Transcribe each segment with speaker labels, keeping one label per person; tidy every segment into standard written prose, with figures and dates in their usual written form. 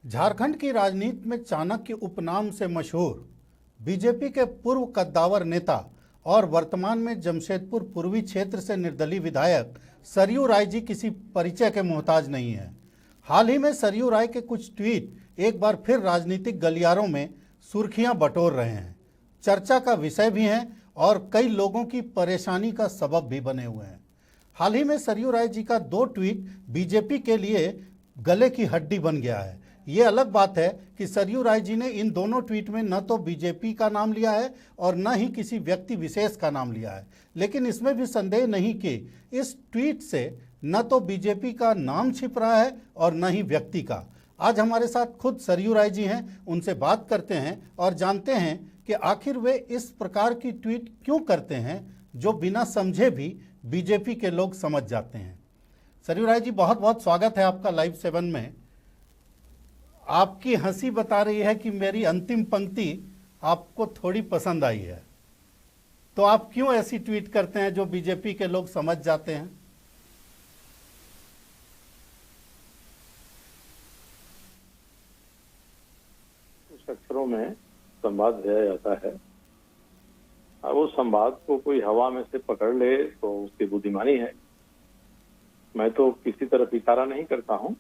Speaker 1: झारखंड की राजनीति में चाणक्य उपनाम से मशहूर बीजेपी के पूर्व कद्दावर नेता और वर्तमान में जमशेदपुर पूर्वी क्षेत्र से निर्दलीय विधायक सरयू राय जी किसी परिचय के मोहताज नहीं है। हाल ही में सरयू राय के कुछ ट्वीट एक बार फिर राजनीतिक गलियारों में सुर्खियां बटोर रहे हैं, चर्चा का विषय भी हैं और कई लोगों की परेशानी का सबब भी बने हुए हैं। हाल ही में सरयू राय जी का 2 ट्वीट बीजेपी के लिए गले की हड्डी बन गया है। ये अलग बात है कि सरयू राय जी ने इन दोनों ट्वीट में न तो बीजेपी का नाम लिया है और न ही किसी व्यक्ति विशेष का नाम लिया है, लेकिन इसमें भी संदेह नहीं कि इस ट्वीट से न तो बीजेपी का नाम छिप रहा है और न ही व्यक्ति का। आज हमारे साथ खुद सरयू राय जी हैं, उनसे बात करते हैं और जानते हैं कि आखिर वे इस प्रकार की ट्वीट क्यों करते हैं जो बिना समझे भी बीजेपी के लोग समझ जाते हैं। सरयू राय जी, बहुत बहुत स्वागत है आपका लाइव 7 में। आपकी हंसी बता रही है कि मेरी अंतिम पंक्ति आपको थोड़ी पसंद आई है, तो आप क्यों ऐसी ट्वीट करते हैं जो बीजेपी के लोग समझ जाते हैं?
Speaker 2: कुछ अक्षरों में संवाद दिया जाता है। अब उस संवाद को कोई हवा में से पकड़ ले तो उसकी बुद्धिमानी है। मैं तो किसी तरफ इशारा नहीं करता हूं।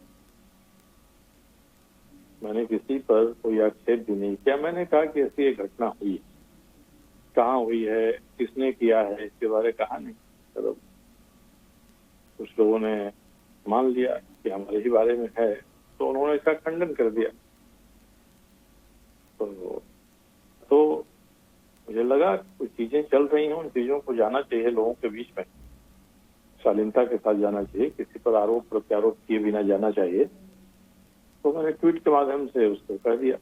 Speaker 2: मैंने किसी पर कोई आक्षेप भी नहीं किया। मैंने कहा कि ऐसी एक घटना हुई, कहाँ हुई है, किसने किया है, इसके बारे कहा नहीं। चलो, कुछ लोगों ने मान लिया कि हमारे ही बारे में है, तो उन्होंने इसका खंडन कर दिया। तो मुझे लगा कुछ चीजें चल रही हैं, उन चीजों को जाना चाहिए लोगों के बीच में, शालीनता के साथ जाना चाहिए, किसी पर आरोप प्रत्यारोप किए बिना जाना चाहिए। तो मैंने ट्वीट के माध्यम से उसको कह दिया,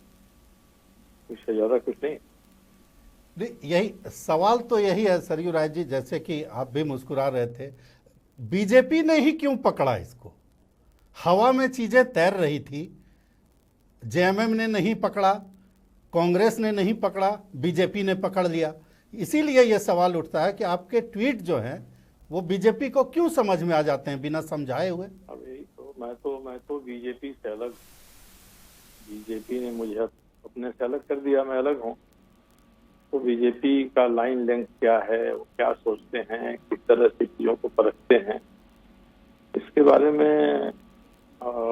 Speaker 2: इससे ज्यादा कुछ नहीं।
Speaker 1: यही सवाल तो यही है सरयू राय जी, जैसे कि आप भी मुस्कुरा रहे थे, बीजेपी ने ही क्यों पकड़ा इसको? हवा में चीजें तैर रही थी, जेएमएम ने नहीं पकड़ा, कांग्रेस ने नहीं पकड़ा, बीजेपी ने पकड़ लिया। इसीलिए यह सवाल उठता है कि आपके ट्वीट जो हैं वो बीजेपी को क्यों समझ में आ जाते हैं बिना समझाए हुए?
Speaker 2: अब यही तो मैं तो बीजेपी से अलग, बीजेपी ने मुझे अपने से अलग कर दिया, मैं अलग हूँ। तो बीजेपी का लाइन लेंथ क्या है, वो क्या सोचते हैं, किस तरह से चीजों को परखते हैं, इसके बारे में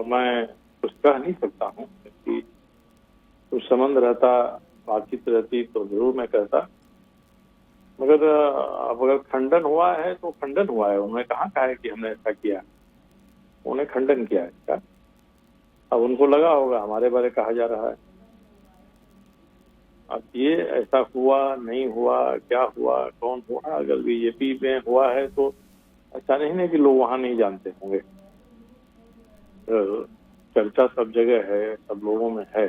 Speaker 2: मैं कुछ कह नहीं सकता हूँ। क्योंकि कुछ संबंध रहता, बातचीत रहती तो जरूर मैं कहता। मगर अब अगर खंडन हुआ है तो खंडन हुआ है। उन्होंने कहाँ कहा है कि हमने ऐसा किया, उन्होंने खंडन किया है इसका। अब उनको लगा होगा हमारे बारे कहा जा रहा है। अब ये ऐसा हुआ नहीं हुआ, क्या हुआ, कौन हुआ, अगर बीजेपी में हुआ है तो अच्छा नहीं है कि लोग वहां नहीं जानते होंगे। चर्चा सब जगह है, सब लोगों में है,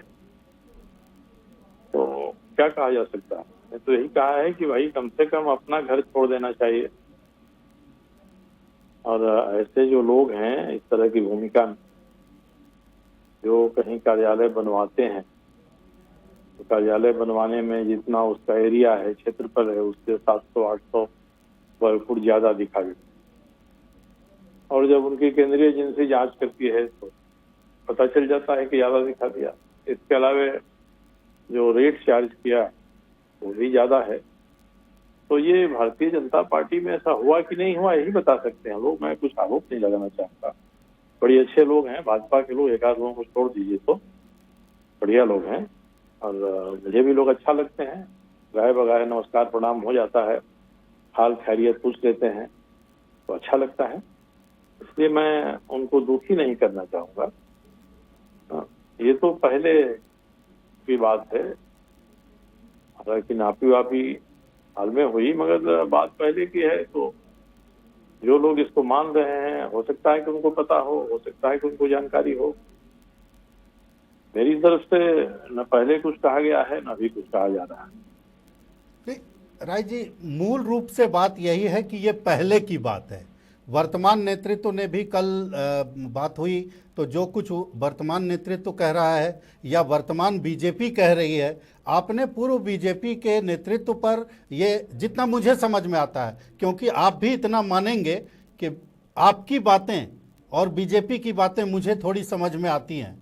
Speaker 2: तो क्या कहा जा सकता है। मैं तो यही कहा है कि भाई कम से कम अपना घर छोड़ देना चाहिए। और ऐसे जो लोग हैं इस तरह की भूमिका में, जो कहीं कार्यालय बनवाते हैं, तो कार्यालय बनवाने में जितना उसका एरिया है, क्षेत्रफल है, उससे 700-800 वर्ग फुट ज्यादा दिखा देते। और जब उनकी केंद्रीय एजेंसी जांच करती है तो पता चल जाता है कि ज्यादा दिखा दिया। इसके अलावा जो रेट चार्ज किया वो भी ज्यादा है। तो ये भारतीय जनता पार्टी में ऐसा हुआ कि नहीं हुआ यही बता सकते हैं लोग। मैं कुछ आरोप नहीं लगाना चाहता। बड़े अच्छे लोग हैं भाजपा के लोग, एक आध लोगों को छोड़ दीजिए तो बढ़िया लोग हैं। और मुझे भी लोग अच्छा लगते हैं, गाय बगाए नमस्कार प्रणाम हो जाता है, हाल खैरियत पूछ लेते हैं तो अच्छा लगता है। इसलिए मैं उनको दुखी नहीं करना चाहूंगा। ये तो पहले की बात है, हालांकि नापी वापी हाल में हुई, मगर बात पहले की है। तो जो लोग इसको मान रहे हैं, हो सकता है कि उनको पता हो सकता है कि उनको जानकारी हो। मेरी तरफ से न पहले कुछ कहा गया है न अभी कुछ कहा जा रहा है।
Speaker 1: राय जी, मूल रूप से बात यही है कि ये पहले की बात है। वर्तमान नेतृत्व ने भी कल बात हुई तो जो कुछ वर्तमान नेतृत्व कह रहा है या वर्तमान बीजेपी कह रही है, आपने पूर्व बीजेपी के नेतृत्व पर, ये जितना मुझे समझ में आता है, क्योंकि आप भी इतना मानेंगे कि आपकी बातें और बीजेपी की बातें मुझे थोड़ी समझ में आती हैं,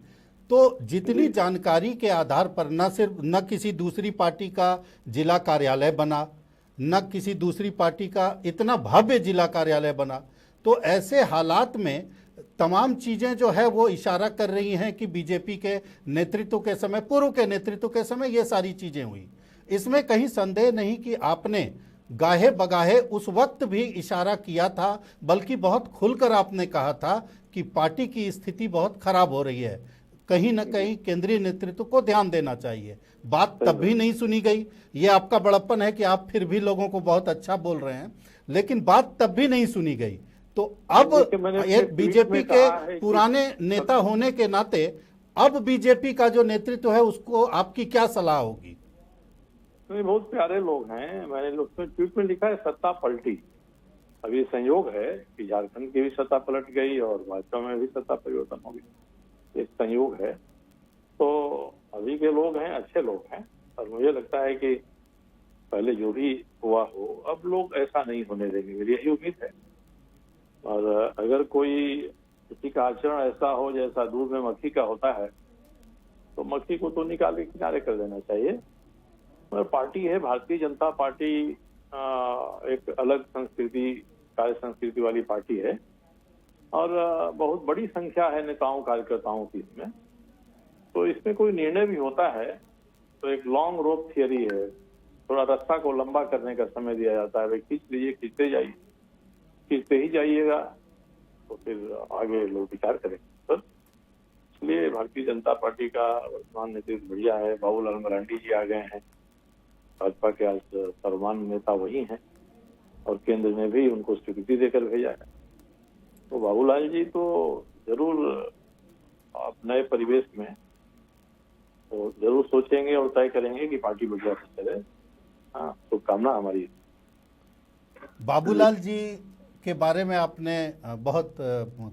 Speaker 1: तो जितनी जानकारी के आधार पर न किसी दूसरी पार्टी का जिला कार्यालय बना, न किसी दूसरी पार्टी का इतना भव्य जिला कार्यालय बना, तो ऐसे हालात में तमाम चीजें जो है वो इशारा कर रही हैं कि बीजेपी के नेतृत्व के समय, पूर्व के नेतृत्व के समय ये सारी चीजें हुई। इसमें कहीं संदेह नहीं कि आपने गाहे बगाहे उस वक्त भी इशारा किया था, बल्कि बहुत खुलकर आपने कहा था कि पार्टी की स्थिति बहुत खराब हो रही है, कहीं न कहीं केंद्रीय नेतृत्व को ध्यान देना चाहिए। बात तब भी नहीं सुनी गई। ये आपका बड़प्पन है कि आप फिर भी लोगों को बहुत अच्छा बोल रहे हैं, लेकिन बात तब भी नहीं सुनी गई। तो अब एक बीजेपी के पुराने नेता होने के नाते अब बीजेपी का जो नेतृत्व है उसको आपकी क्या सलाह होगी?
Speaker 2: नहीं, बहुत प्यारे लोग हैं। मैंने उसमें ट्वीट में लिखा है सत्ता पलटी। अभी संयोग है कि झारखंड की भी सत्ता पलट गई और भाजपा में भी सत्ता परिवर्तन हो गई, एक संयोग है। तो अभी के लोग हैं, अच्छे लोग हैं, और मुझे लगता है कि पहले जो भी हुआ हो अब लोग ऐसा नहीं होने देंगे, मेरी यही उम्मीद है। और अगर कोई किसी का आचरण ऐसा हो जैसा दूध में मक्खी का होता है तो मक्खी को तो निकाल के किनारे कर देना चाहिए। और पार्टी है भारतीय जनता पार्टी, एक अलग संस्कृति, कार्य संस्कृति वाली पार्टी है और बहुत बड़ी संख्या है नेताओं कार्यकर्ताओं की इसमें। तो इसमें कोई निर्णय भी होता है तो एक लॉन्ग रोप थियरी है, थोड़ा रास्ता को लंबा करने का समय दिया जाता है। भाई खींच लीजिए, खींचते जाइए, खींचते ही जाइएगा तो फिर आगे लोग विचार करेंगे। सर, इसलिए भारतीय जनता पार्टी का वर्तमान नेतृत्व बढ़िया है। बाबूलाल मरांडी जी आ गए हैं, भाजपा के आज सर्वमान्य नेता वही हैं और केंद्र ने भी उनको स्वीकृति देकर भेजा है। तो बाबूलाल जी तो जरूर नए परिवेश में तो जरूर सोचेंगे और तय करेंगे कि पार्टी बढ़िया से चले। हाँ, शुभकामना हमारी।
Speaker 1: बाबूलाल जी के बारे में आपने बहुत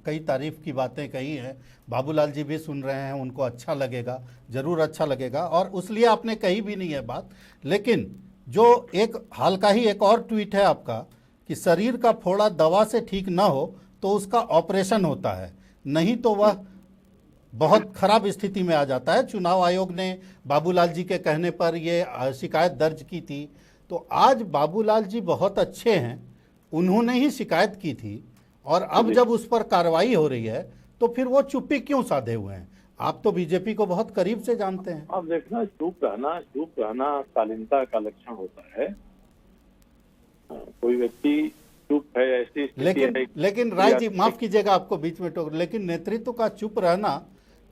Speaker 1: कई तारीफ की बातें कही हैं। बाबूलाल जी भी सुन रहे हैं, उनको अच्छा लगेगा, ज़रूर अच्छा लगेगा, और उसलिए आपने कही भी नहीं है बात। लेकिन जो एक हाल का ही एक और ट्वीट है आपका कि शरीर का फोड़ा दवा से ठीक ना हो तो उसका ऑपरेशन होता है, नहीं तो वह बहुत खराब स्थिति में आ जाता है। चुनाव आयोग ने बाबूलाल जी के कहने पर ये शिकायत दर्ज की थी। तो आज बाबूलाल जी बहुत अच्छे हैं, उन्होंने ही शिकायत की थी और अब जब उस पर कार्रवाई हो रही है तो फिर वो चुप्पी क्यों साधे हुए हैं? आप तो बीजेपी को बहुत करीब से जानते हैं।
Speaker 2: आप देखना, चुप रहना शालीनता का लक्षण होता है। कोई व्यक्ति चुप है, ऐसी
Speaker 1: लेकिन राय जी, माफ कीजिएगा आपको बीच में टोक, लेकिन नेतृत्व का चुप रहना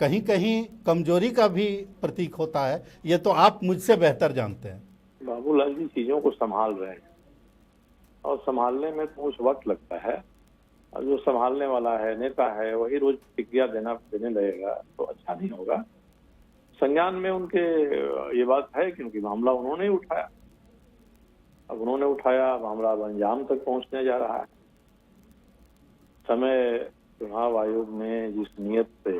Speaker 1: कहीं कहीं कमजोरी का भी प्रतीक होता है। ये तो आप मुझसे बेहतर जानते हैं।
Speaker 2: बाबूलाल जी चीजों को संभाल रहे हैं और संभालने में कुछ वक्त लगता है, और जो संभालने वाला है, नेता है, वही रोज प्रतिक्रिया देने लगेगा तो अच्छा नहीं होगा। संज्ञान में उनके ये बात है क्योंकि मामला उन्होंने ही उठाया। अब उन्होंने उठाया, मामला अब अंजाम तक पहुंचने जा रहा है। समय चुनाव आयोग ने जिस नियत से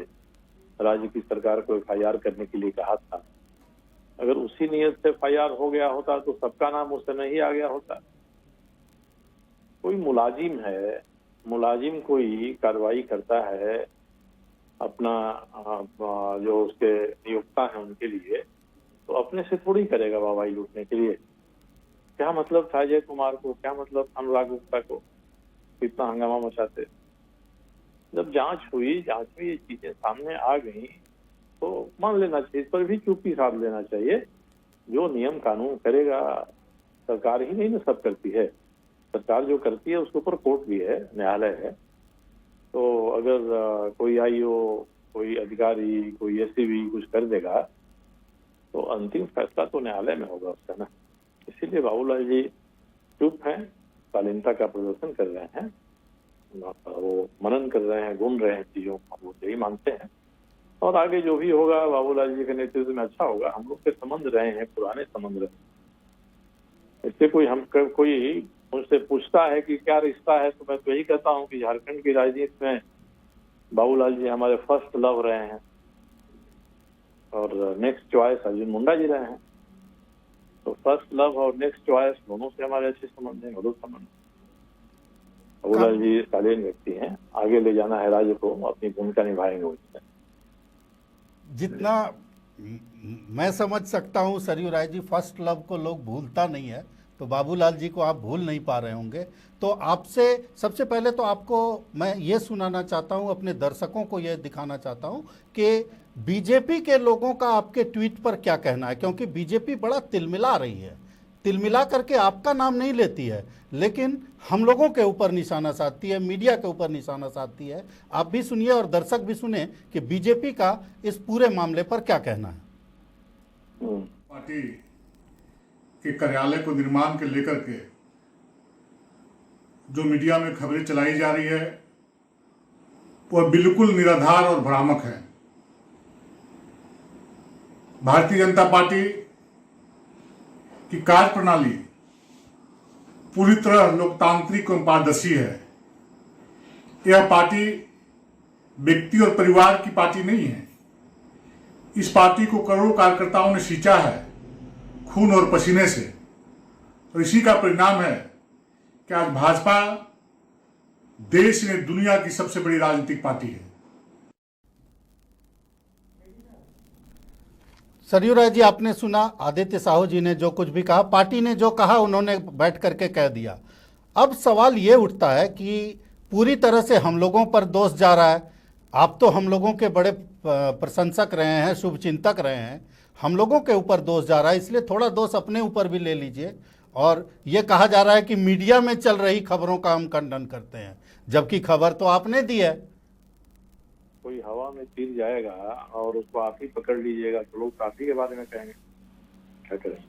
Speaker 2: राज्य की सरकार को FIR करने के लिए कहा था, अगर उसी नियत से FIR हो गया होता तो सबका नाम उस समय ही आ गया होता। कोई मुलाजिम है, मुलाजिम कोई कार्रवाई करता है अपना जो उसके नियोक्ता है उनके लिए, तो अपने से थोड़ी करेगा वाहवाही लूटने के लिए। क्या मतलब था अजय कुमार को, क्या मतलब अनुराग गुप्ता को इतना हंगामा मचाते? जब जांच हुई, जांच में ये चीजें सामने आ गई तो मान लेना चाहिए, इस पर भी चुप्पी साध लेना चाहिए। जो नियम कानून करेगा, सरकार ही नहीं ना सब करती है, सरकार जो करती है उसके ऊपर कोर्ट भी है, न्यायालय है। तो अगर कोई IO, कोई अधिकारी, कोई SCB कुछ कर देगा तो अंतिम फैसला तो न्यायालय में होगा उसका ना। इसीलिए बाबूलाल जी चुप हैं, शालीनता का प्रदर्शन कर रहे हैं, वो मनन कर रहे हैं, घूम रहे हैं चीजों को, वो यही मानते हैं। और आगे जो भी होगा बाबूलाल जी के नेतृत्व में अच्छा होगा। हम लोग के संबंध रहे हैं, पुराने संबंध रहे। इससे कोई मुझसे पूछता है कि क्या रिश्ता है, तो मैं तो यही कहता हूँ कि झारखंड की राजनीति में बाबूलाल जी हमारे फर्स्ट लव रहे हैं और नेक्स्ट चॉइस अर्जुन मुंडा जी रहे हैं। तो फर्स्ट लव और नेक्स्ट चॉइस दोनों से हमारे अच्छे संबंध हैं, मधुर संबंध। बाबूलाल जी शालीन व्यक्ति हैं, आगे ले जाना है राज्य को, अपनी भूमिका निभाएंगे उसमें।
Speaker 1: जितना मैं समझ सकता हूं सरयू राय जी, फर्स्ट लव को लोग भूलता नहीं है, तो बाबूलाल जी को आप भूल नहीं पा रहे होंगे। तो आपसे सबसे पहले तो आपको मैं ये सुनाना चाहता हूं, अपने दर्शकों को ये दिखाना चाहता हूं कि बीजेपी के लोगों का आपके ट्वीट पर क्या कहना है, क्योंकि बीजेपी बड़ा तिलमिला रही है, तिलमिला करके आपका नाम नहीं लेती है, लेकिन हम लोगों के ऊपर निशाना साधती है, मीडिया के ऊपर निशाना साधती है। आप भी सुनिए और दर्शक भी सुने कि बीजेपी का इस पूरे मामले पर क्या कहना है।
Speaker 3: पार्टी के कार्यालय को निर्माण के लेकर के जो मीडिया में खबरें चलाई जा रही है वह बिल्कुल निराधार और भ्रामक है। भारतीय जनता पार्टी की कार्य प्रणाली पूरी तरह लोकतांत्रिक एवं पारदर्शी है। यह पार्टी व्यक्ति और परिवार की पार्टी नहीं है। इस पार्टी को करोड़ों कार्यकर्ताओं ने सींचा है खून और पसीने से, और इसी का परिणाम है कि आज भाजपा देश में दुनिया की सबसे बड़ी राजनीतिक पार्टी है।
Speaker 1: सरयू राय जी, आपने सुना आदित्य साहू जी ने जो कुछ भी कहा, पार्टी ने जो कहा उन्होंने बैठ करके कह दिया। अब सवाल ये उठता है कि पूरी तरह से हम लोगों पर दोष जा रहा है। आप तो हम लोगों के बड़े प्रशंसक रहे हैं, शुभचिंतक रहे हैं, हम लोगों के ऊपर दोष जा रहा है, इसलिए थोड़ा दोष अपने ऊपर भी ले लीजिए। और ये कहा जा रहा है कि मीडिया में चल रही खबरों का हम खंडन करते हैं, जबकि खबर तो आपने दी है।
Speaker 2: कोई हवा में तीर जाएगा और उसको आप ही पकड़ लीजिएगा तो लोग आप ही के बारे में कहेंगे, क्या करें।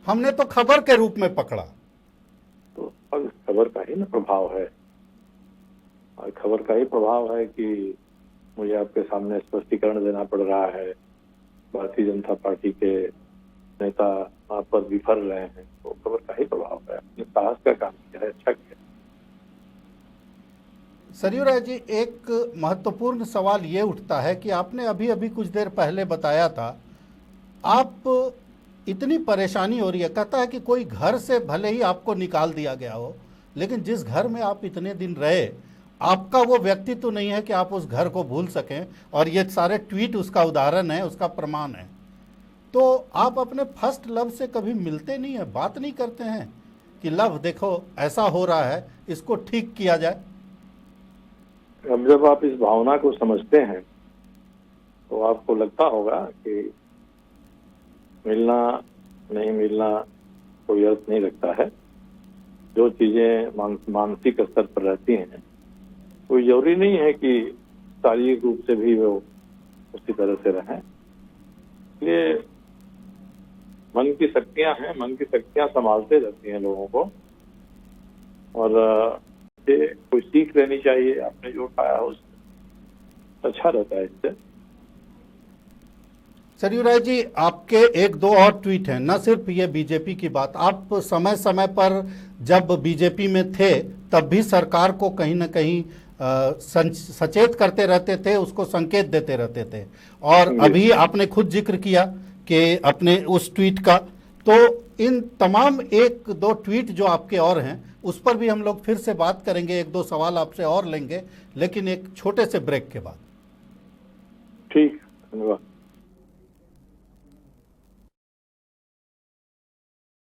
Speaker 1: हमने तो खबर के रूप में पकड़ा,
Speaker 2: तो अब खबर का ही ना प्रभाव है, और खबर का ही प्रभाव है कि मुझे आपके सामने स्पष्टीकरण देना पड़ रहा है। भारतीय जनता पार्टी के नेता आप पर विफल रहे हैं, तो खबर का ही प्रभाव है। अपने साहस का काम किया है, अच्छा किया।
Speaker 1: सरयू राय जी, एक महत्वपूर्ण सवाल ये उठता है कि आपने अभी अभी कुछ देर पहले बताया था आप इतनी परेशानी हो रही है, कहता है कि कोई घर से भले ही आपको निकाल दिया गया हो, लेकिन जिस घर में आप इतने दिन रहे आपका वो व्यक्तित्व तो नहीं है कि आप उस घर को भूल सकें, और ये सारे ट्वीट उसका उदाहरण है, उसका प्रमाण है। तो आप अपने फर्स्ट लव से कभी मिलते नहीं है, बात नहीं करते हैं कि लव देखो ऐसा हो रहा है, इसको ठीक किया जाए?
Speaker 2: अब जब आप इस भावना को समझते हैं तो आपको लगता होगा कि मिलना नहीं मिलना कोई अर्थ नहीं रखता है। जो चीजें मानसिक स्तर पर रहती हैं कोई जरूरी नहीं है कि शारीरिक रूप से भी वो उसी तरह से रहें। ये मन की शक्तियां हैं, मन की शक्तियां संभालते रहती हैं लोगों को, और कोई सीख लेनी चाहिए। आपने जो पाया उससे अच्छा रहता है इससे।
Speaker 1: सरयू राय जी, आपके एक दो और ट्वीट हैं, न सिर्फ ये बीजेपी की बात, आप समय समय पर जब बीजेपी में थे तब भी सरकार को कहीं ना कहीं सचेत करते रहते थे, उसको संकेत देते रहते थे, और अभी आपने खुद जिक्र किया कि अपने उस ट्वीट का, तो इन तमाम एक दो ट्वीट जो आपके और हैं उस पर भी हम लोग फिर से बात करेंगे, एक दो सवाल आपसे और लेंगे, लेकिन एक छोटे से ब्रेक के बाद।
Speaker 2: ठीक, धन्यवाद।